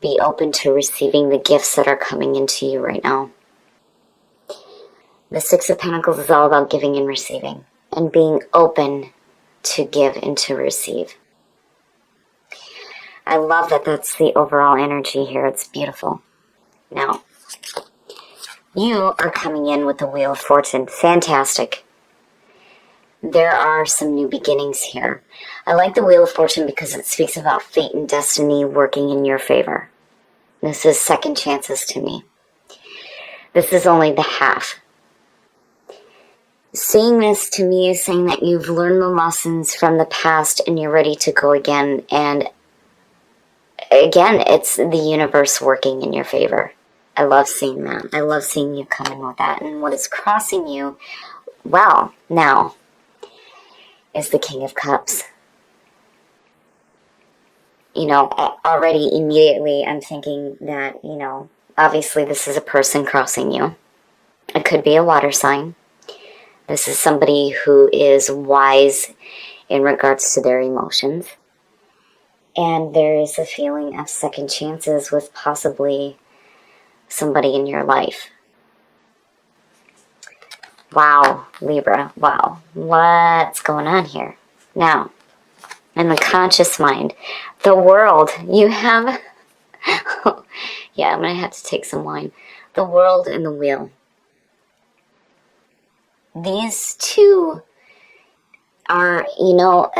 Be open to receiving the gifts that are coming into you right now. The Six of Pentacles is all about giving and receiving, and being open to give and to receive. I love that that's the overall energy here. It's beautiful. Now, you are coming in with the Wheel of Fortune. Fantastic. There are some new beginnings here. I like the Wheel of Fortune because it speaks about fate and destiny working in your favor. This is second chances to me. This is only the half. Seeing this to me is saying that you've learned the lessons from the past and you're ready to go again. And again, it's the universe working in your favor. I love seeing that. I love seeing you come in with that. And what is crossing you, well, now, is the King of Cups. You know, already immediately I'm thinking that, you know, obviously this is a person crossing you. It could be a water sign. This is somebody who is wise in regards to their emotions. And there is a feeling of second chances with possibly somebody in your life. Wow, Libra, wow. What's going on here? Now, in the conscious mind, the world, you have... yeah, I'm going to have to take some wine. The world and the wheel. These two are, you know,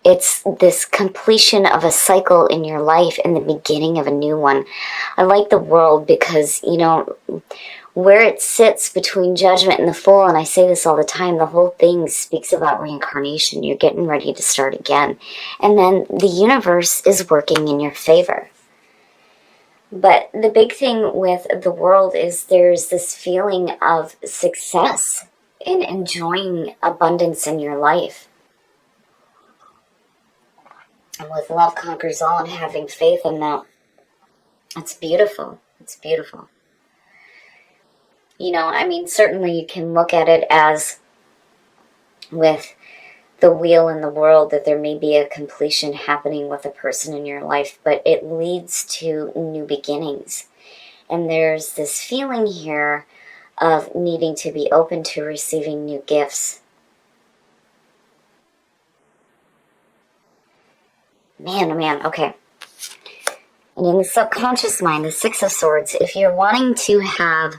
it's this completion of a cycle in your life and the beginning of a new one. I like the world because, you know, where it sits between judgment and the fool, and I say this all the time, the whole thing speaks about reincarnation. You're getting ready to start again. And then the universe is working in your favor. But the big thing with the world is there's this feeling of success in enjoying abundance in your life. And with love conquers all and having faith in that, it's beautiful. It's beautiful. You know, I mean, certainly you can look at it as with the wheel in the world that there may be a completion happening with a person in your life, but it leads to new beginnings. And there's this feeling here of needing to be open to receiving new gifts. Man, oh man, okay. And in the subconscious mind, the Six of Swords, if you're wanting to have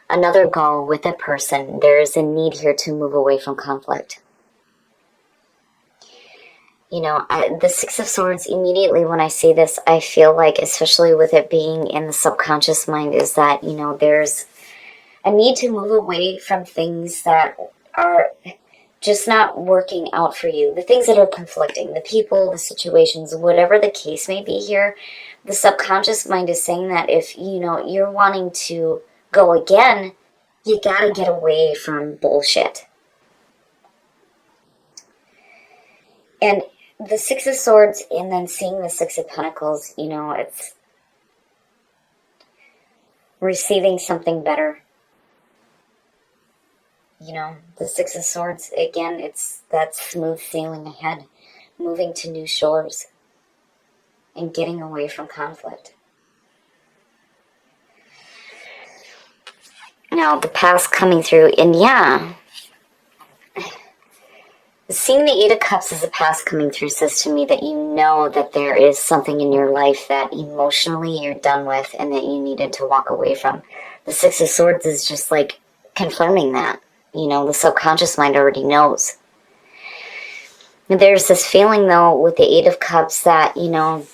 another goal with a person, there is a need here to move away from conflict. You know, the Six of Swords, immediately when I see this, I feel like, especially with it being in the subconscious mind, is that, you know, there's a need to move away from things that are just not working out for you. The things that are conflicting, the people, the situations, whatever the case may be here, the subconscious mind is saying that if, you know, you're wanting to go again, you gotta get away from bullshit. And the Six of Swords and then seeing the Six of Pentacles, you know, it's receiving something better. You know, the Six of Swords, again, it's that smooth sailing ahead, moving to new shores and getting away from conflict. Now, the past coming through, and yeah, seeing the Eight of Cups as a past coming through says to me that you know that there is something in your life that emotionally you're done with and that you needed to walk away from. The Six of Swords is just like confirming that. You know, the subconscious mind already knows. There's this feeling, though, with the Eight of Cups that, you know,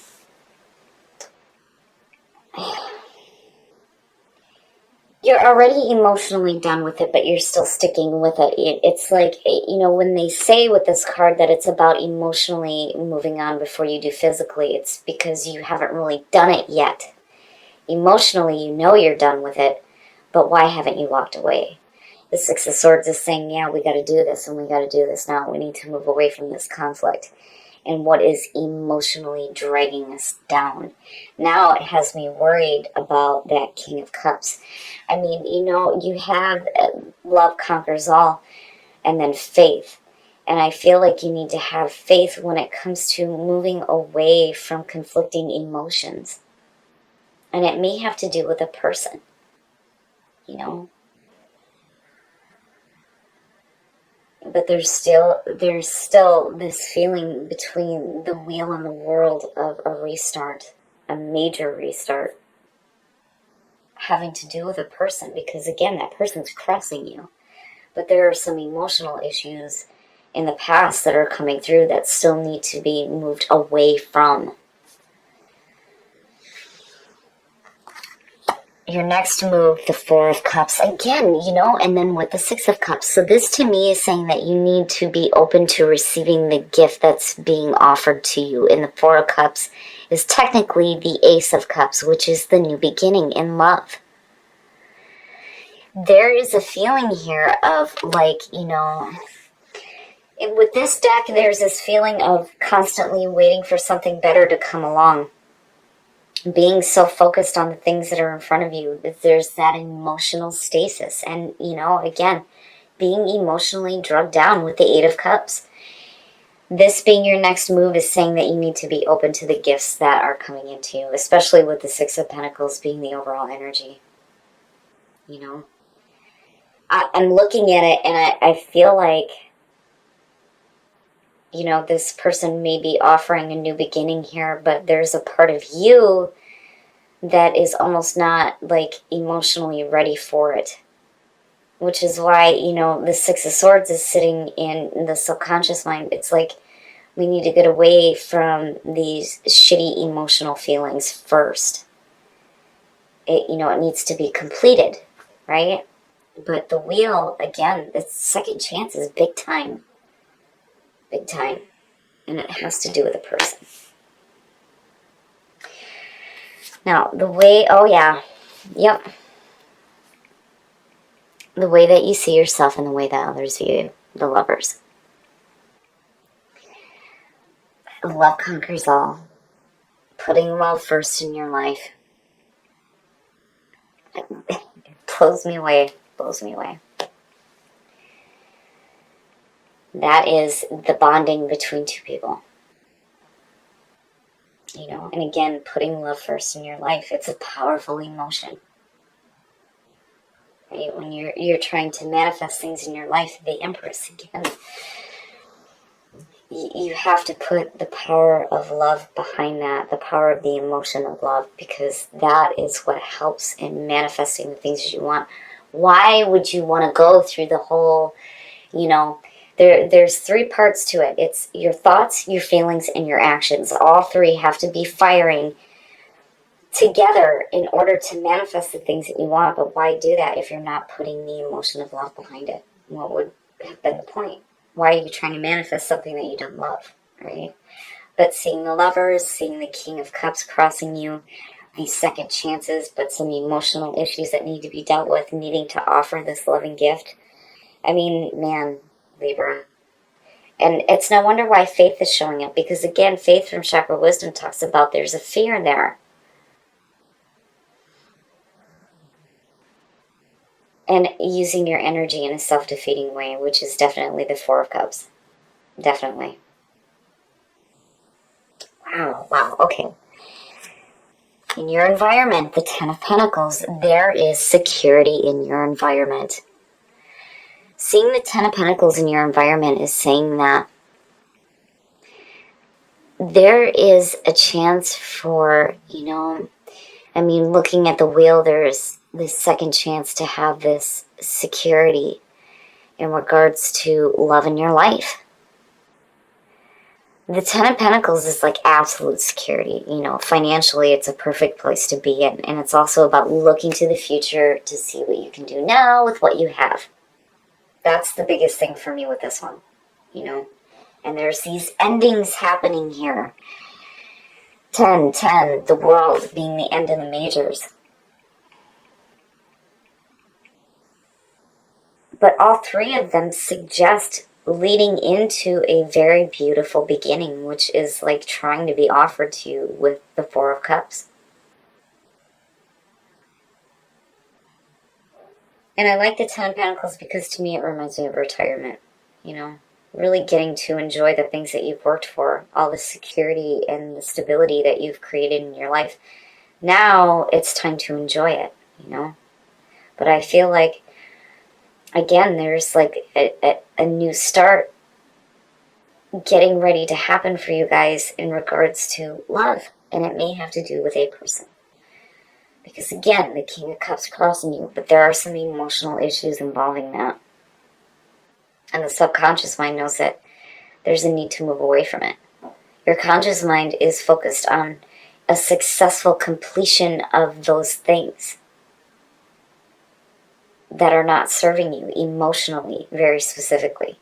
you're already emotionally done with it, but you're still sticking with it. It's like, you know, when they say with this card that it's about emotionally moving on before you do physically, it's because you haven't really done it yet. Emotionally, you know you're done with it, but why haven't you walked away? The Six of Swords is saying, yeah, we got to do this, and we got to do this now. We need to move away from this conflict and what is emotionally dragging us down. Now it has me worried about that King of Cups. I mean, you know, you have love conquers all, and then faith. And I feel like you need to have faith when it comes to moving away from conflicting emotions. And it may have to do with a person, you know. But there's still this feeling between the wheel and the world of a restart, a major restart, having to do with a person, because again, that person's crossing you. But there are some emotional issues in the past that are coming through that still need to be moved away from. Your next move, the Four of Cups, again, and then with the Six of Cups. So this to me is saying that you need to be open to receiving the gift that's being offered to you. And the Four of Cups is technically the Ace of Cups, which is the new beginning in love. There is a feeling here of with this deck, there's this feeling of constantly waiting for something better to come along. Being so focused on the things that are in front of you, that there's that emotional stasis. And, again, being emotionally drugged down with the Eight of Cups. This being your next move is saying that you need to be open to the gifts that are coming into you, especially with the Six of Pentacles being the overall energy. I'm looking at it and I feel like, this person may be offering a new beginning here, but there's a part of you that is almost not emotionally ready for it. Which is why, the Six of Swords is sitting in the subconscious mind. It's like we need to get away from these shitty emotional feelings first. It needs to be completed, right? But the wheel, again, the second chance is big time. Big time. And it has to do with a person. Now, the way that you see yourself and the way that others view you, the Lovers. Love conquers all. Putting love first in your life. It blows me away. That is the bonding between two people. And again, putting love first in your life, it's a powerful emotion. Right? When you're trying to manifest things in your life, the Empress, again, you have to put the power of love behind that, the power of the emotion of love, because that is what helps in manifesting the things that you want. Why would you want to go through the whole, there's three parts to it. It's your thoughts, your feelings, and your actions. All three have to be firing together in order to manifest the things that you want. But why do that if you're not putting the emotion of love behind it? What would have been the point? Why are you trying to manifest something that you don't love, right? But seeing the Lovers, seeing the King of Cups crossing you, these second chances, but some emotional issues that need to be dealt with, needing to offer this loving gift. I mean, man, Libra. And it's no wonder why faith is showing up, because again, faith from Chakra Wisdom talks about there's a fear there. And using your energy in a self-defeating way, which is definitely the Four of Cups. Definitely. Wow, okay. In your environment, the Ten of Pentacles, there is security in your environment. Seeing the Ten of Pentacles in your environment is saying that there is a chance for, looking at the wheel, there's this second chance to have this security in regards to love in your life. The Ten of Pentacles is like absolute security. Financially, it's a perfect place to be in. And it's also about looking to the future to see what you can do now with what you have. That's the biggest thing for me with this one, And there's these endings happening here. 10, the World being the end of the majors. But all three of them suggest leading into a very beautiful beginning, which is like trying to be offered to you with the Four of Cups. And I like the Ten of Pentacles because to me it reminds me of retirement, really getting to enjoy the things that you've worked for, all the security and the stability that you've created in your life. Now it's time to enjoy it, you know? But I feel like, again, there's like a new start getting ready to happen for you guys in regards to love. And it may have to do with a person. Because again, the King of Cups crossing you, but there are some emotional issues involving that. And the subconscious mind knows that there's a need to move away from it. Your conscious mind is focused on a successful completion of those things that are not serving you emotionally, very specifically.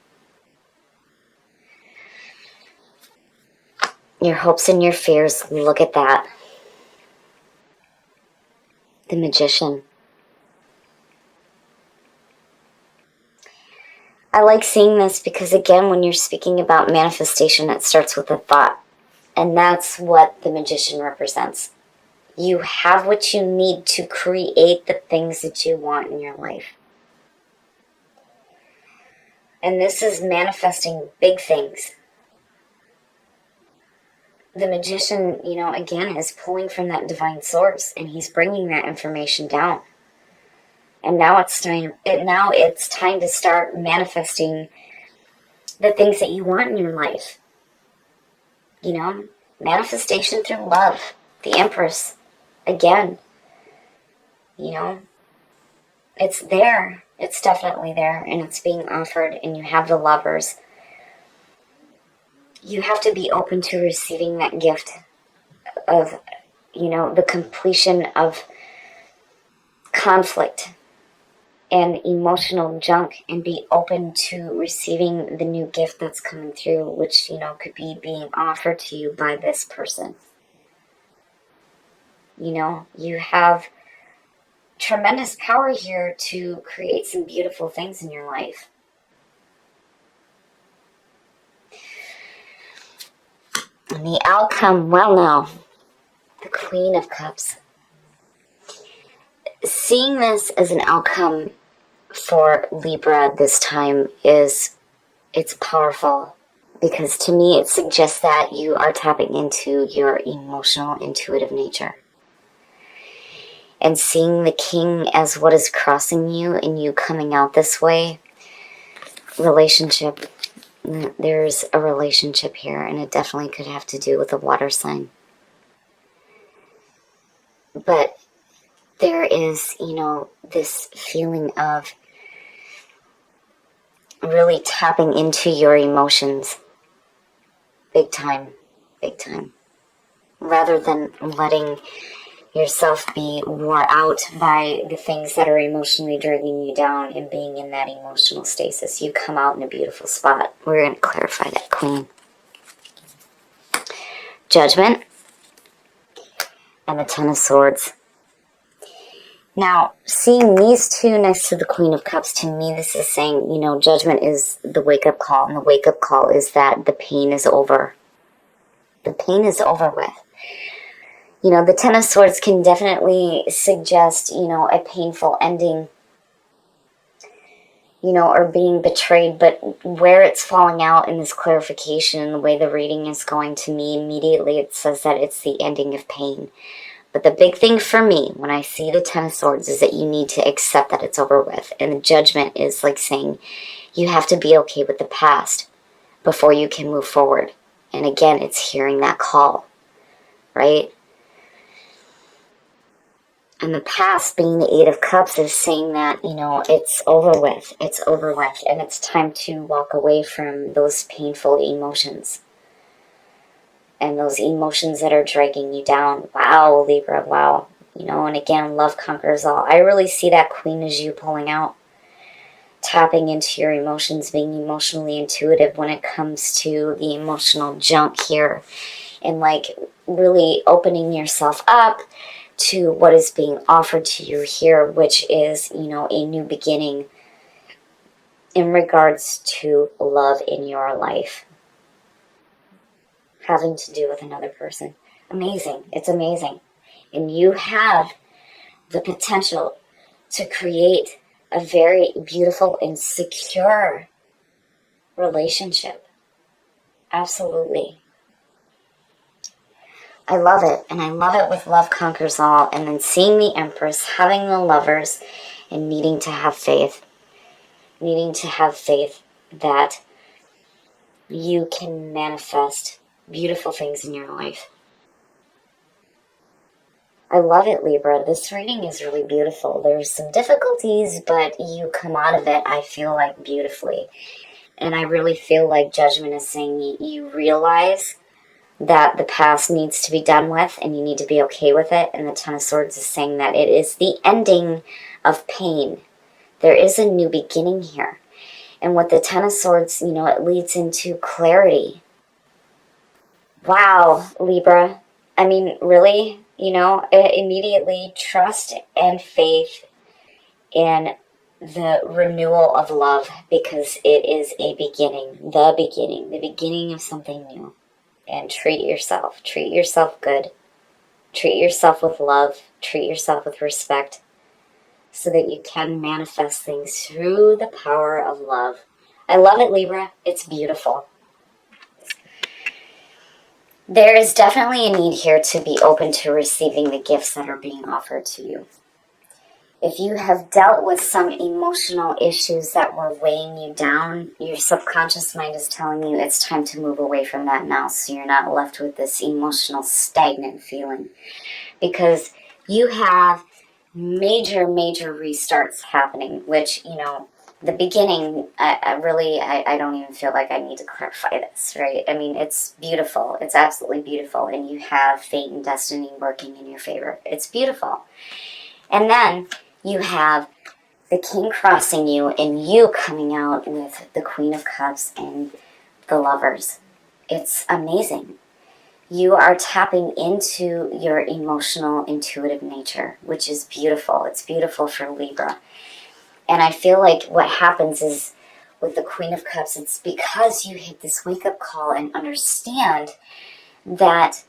Your hopes and your fears, look at that. The Magician. I like seeing this because, again, when you're speaking about manifestation, it starts with a thought. And that's what the Magician represents. You have what you need to create the things that you want in your life. And this is manifesting big things. The Magician, you know, again, is pulling from that divine source, and he's bringing that information down. And now it's time to start manifesting the things that you want in your life. You know, manifestation through love. The Empress, again, you know, it's there. It's definitely there, and it's being offered, and you have the Lovers. You have to be open to receiving that gift of, you know, the completion of conflict and emotional junk, and be open to receiving the new gift that's coming through, which, you know, could be being offered to you by this person. You know, you have tremendous power here to create some beautiful things in your life. And the outcome, well, now, the Queen of Cups. Seeing this as an outcome for Libra this time it's powerful, because to me it suggests that you are tapping into your emotional, intuitive nature. And seeing the King as what is crossing you and you coming out this way, relationship. There's a relationship here, and it definitely could have to do with a water sign. But there is, you know, this feeling of really tapping into your emotions. Big time. Big time. Rather than letting yourself be wore out by the things that are emotionally dragging you down and being in that emotional stasis. You come out in a beautiful spot. We're going to clarify that, Queen. Judgment. And the Ten of Swords. Now, seeing these two next to the Queen of Cups, to me, this is saying, you know, Judgment is the wake-up call. And the wake-up call is that the pain is over. The pain is over with. You know, the Ten of Swords can definitely suggest, you know, a painful ending, you know, or being betrayed. But where it's falling out in this clarification and the way the reading is going to me, immediately it says that it's the ending of pain. But the big thing for me when I see the Ten of Swords is that you need to accept that it's over with. And the Judgment is like saying you have to be okay with the past before you can move forward. And again, it's hearing that call, right? And the past, being the Eight of Cups, is saying that, you know, it's over with. It's over with. And it's time to walk away from those painful emotions. And those emotions that are dragging you down. Wow, Libra, wow. You know, and again, love conquers all. I really see that Queen as you pulling out. Tapping into your emotions, being emotionally intuitive when it comes to the emotional junk here. And like really opening yourself up to what is being offered to you here, which is, you know, a new beginning in regards to love in your life. Having to do with another person. Amazing. It's amazing. And you have the potential to create a very beautiful and secure relationship. Absolutely. I love it. And I love it with love conquers all. And then seeing the Empress, having the Lovers, and needing to have faith. Needing to have faith that you can manifest beautiful things in your life. I love it, Libra. This reading is really beautiful. There's some difficulties, but you come out of it, I feel like, beautifully. And I really feel like Judgment is saying you realize that the past needs to be done with and you need to be okay with it. And the Ten of Swords is saying that it is the ending of pain. There is a new beginning here. And with the Ten of Swords, it leads into clarity. Wow, Libra. I mean, really, immediately trust and faith in the renewal of love, because it is a beginning, the beginning of something new. And treat yourself good, treat yourself with love, treat yourself with respect, so that you can manifest things through the power of love. I love it, Libra. It's beautiful. There is definitely a need here to be open to receiving the gifts that are being offered to you. If you have dealt with some emotional issues that were weighing you down, your subconscious mind is telling you it's time to move away from that now, so you're not left with this emotional stagnant feeling. Because you have major restarts happening, which, the beginning, I don't even feel like I need to clarify this, right? I mean, it's beautiful. It's absolutely beautiful. And you have fate and destiny working in your favor. It's beautiful. And then you have the King crossing you and you coming out with the Queen of Cups and the Lovers. It's amazing. You are tapping into your emotional, intuitive nature, which is beautiful. It's beautiful for Libra. And I feel like what happens is with the Queen of Cups, it's because you hit this wake-up call and understand that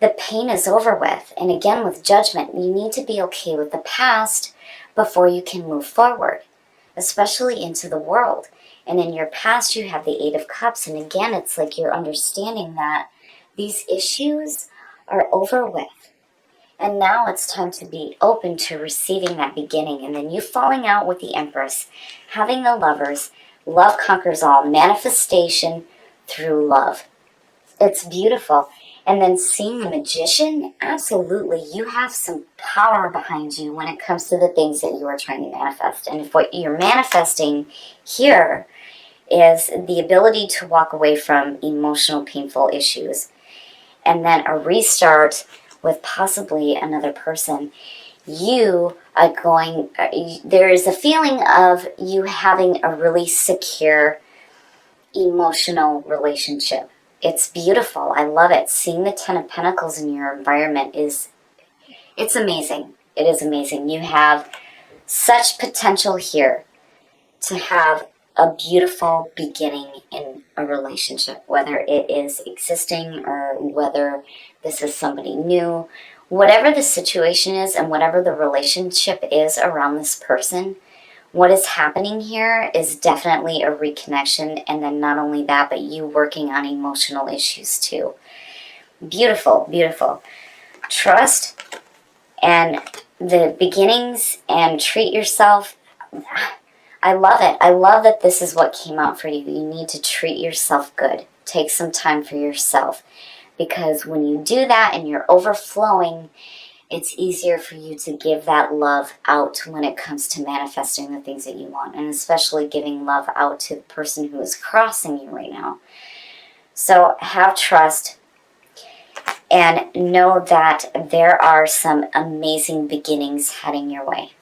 the pain is over with. And again, with Judgment, you need to be okay with the past before you can move forward, especially into the world. And in your past, you have the Eight of Cups. And again, it's like you're understanding that these issues are over with. And now it's time to be open to receiving that beginning. And then you falling out with the Empress, having the Lovers, love conquers all, manifestation through love. It's beautiful. And then seeing the Magician, absolutely, you have some power behind you when it comes to the things that you are trying to manifest. And if what you're manifesting here is the ability to walk away from emotional, painful issues, and then a restart with possibly another person, you are going, there is a feeling of you having a really secure emotional relationship. It's beautiful. I love it. Seeing the Ten of Pentacles in your environment it's amazing. It is amazing. You have such potential here to have a beautiful beginning in a relationship, whether it is existing or whether this is somebody new. Whatever the situation is and whatever the relationship is around this person, what is happening here is definitely a reconnection, and then not only that, but you working on emotional issues too. Beautiful, beautiful. Trust and the beginnings and treat yourself. I love it. I love that this is what came out for you. You need to treat yourself good. Take some time for yourself, because when you do that and you're overflowing, it's easier for you to give that love out when it comes to manifesting the things that you want, and especially giving love out to the person who is crossing you right now. So have trust and know that there are some amazing beginnings heading your way.